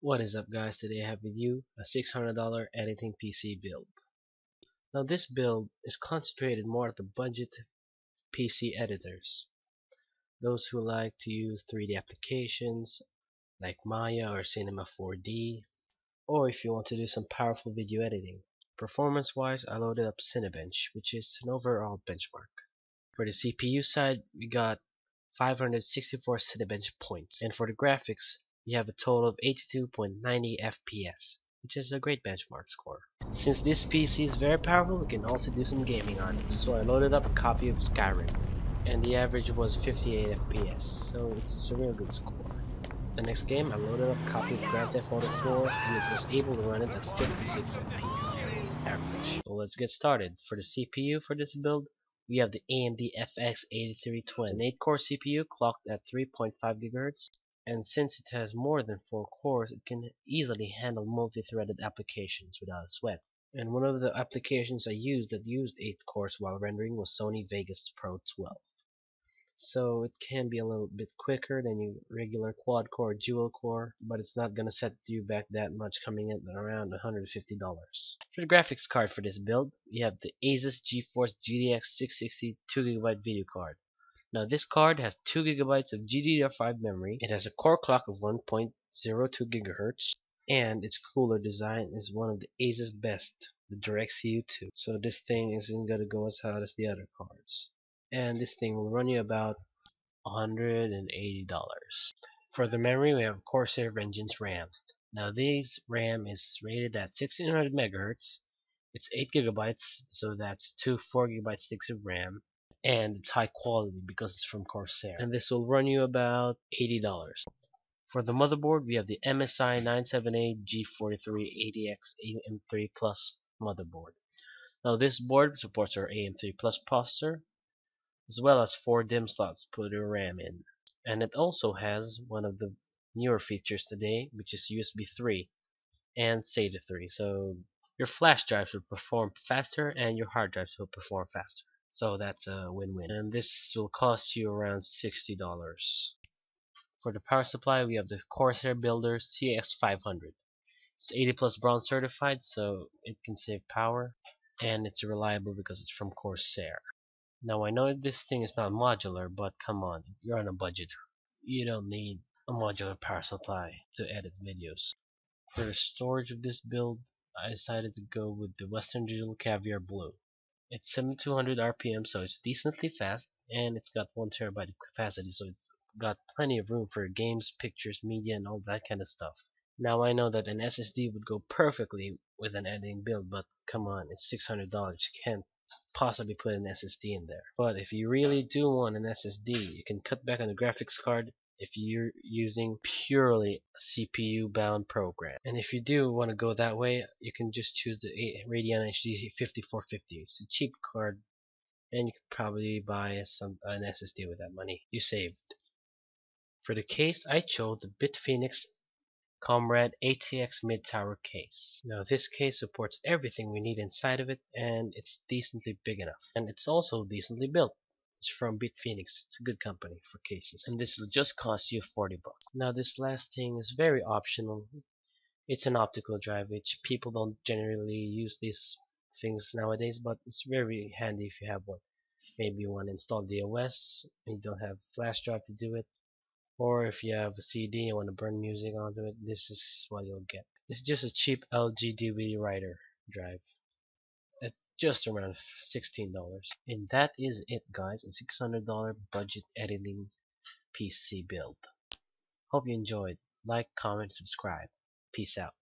What is up guys, today I have with you a $600 editing PC build. Now this build is concentrated more at the budget PC editors. Those who like to use 3D applications like Maya or Cinema 4D, or if you want to do some powerful video editing. Performance wise, I loaded up Cinebench, which is an overall benchmark. For the CPU side, we got 564 Cinebench points, and for the graphics, we have a total of 82.90 FPS, which is a great benchmark score. Since this PC is very powerful, we can also do some gaming on it, so I loaded up a copy of Skyrim, and the average was 58 FPS, so it's a real good score. The next game, I loaded up a copy of Grand Theft Auto 4, and it was able to run it at 56 FPS average. So let's get started. For the CPU for this build, we have the AMD FX 8320, an 8-core CPU clocked at 3.5 GHz, and since it has more than 4 cores, it can easily handle multi-threaded applications without a sweat. And one of the applications I used that used 8 cores while rendering was Sony Vegas Pro 12. So it can be a little bit quicker than your regular quad-core dual core, but it's not gonna set you back that much, coming in at around $150. For the graphics card for this build, we have the Asus GeForce GTX 660 2GB video card. Now this card has 2 GB of GDDR5 memory, it has a core clock of 1.02 GHz, and its cooler design is one of the Asus best, the DirectCU2. So this thing isn't gonna go as hot as the other cards. And this thing will run you about $180. For the memory, we have Corsair Vengeance RAM. Now this RAM is rated at 1600 MHz. It's 8 GB, so that's 2 4GB sticks of RAM, and it's high quality because it's from Corsair. And this will run you about $80. For the motherboard, we have the MSI 978 G43 ADX AM3 Plus motherboard. Now this board supports our AM3 Plus processor, as well as 4 DIMM slots to put your RAM in. And it also has one of the newer features today, which is USB 3 and SATA 3. So your flash drives will perform faster and your hard drives will perform faster. So that's a win-win. And this will cost you around $60. For the power supply, we have the Corsair Builder CX500. It's 80 plus bronze certified, so it can save power, and it's reliable because it's from Corsair. Now I know this thing is not modular, but come on, you're on a budget. You don't need a modular power supply to edit videos. For the storage of this build, I decided to go with the Western Digital Caviar Blue. It's 7200 RPM, so it's decently fast, and it's got 1 TB of capacity, so it's got plenty of room for games, pictures, media, and all that kind of stuff. Now I know that an SSD would go perfectly with an editing build, but come on, it's $600. You can't possibly put an SSD in there. But if you really do want an SSD, you can cut back on the graphics card if you're using purely a CPU bound program. And if you do want to go that way, you can just choose the Radeon HD 5450. It's a cheap card, and you could probably buy an SSD with that money you saved. For the case, I chose the BitFenix Comrade ATX mid-tower case. Now this case supports everything we need inside of it, and it's decently big enough. And it's also decently built. It's from BitFenix. It's a good company for cases. And this will just cost you $40. Now this last thing is very optional. It's an optical drive, which people don't generally use these things nowadays, but it's very handy if you have one. Maybe you want to install DOS and you don't have a flash drive to do it. Or if you have a CD and want to burn music onto it, this is what you'll get. It's just a cheap LG DVD writer drive at just around $16. And that is it guys, a $600 budget editing PC build. Hope you enjoyed. Like, comment, subscribe. Peace out.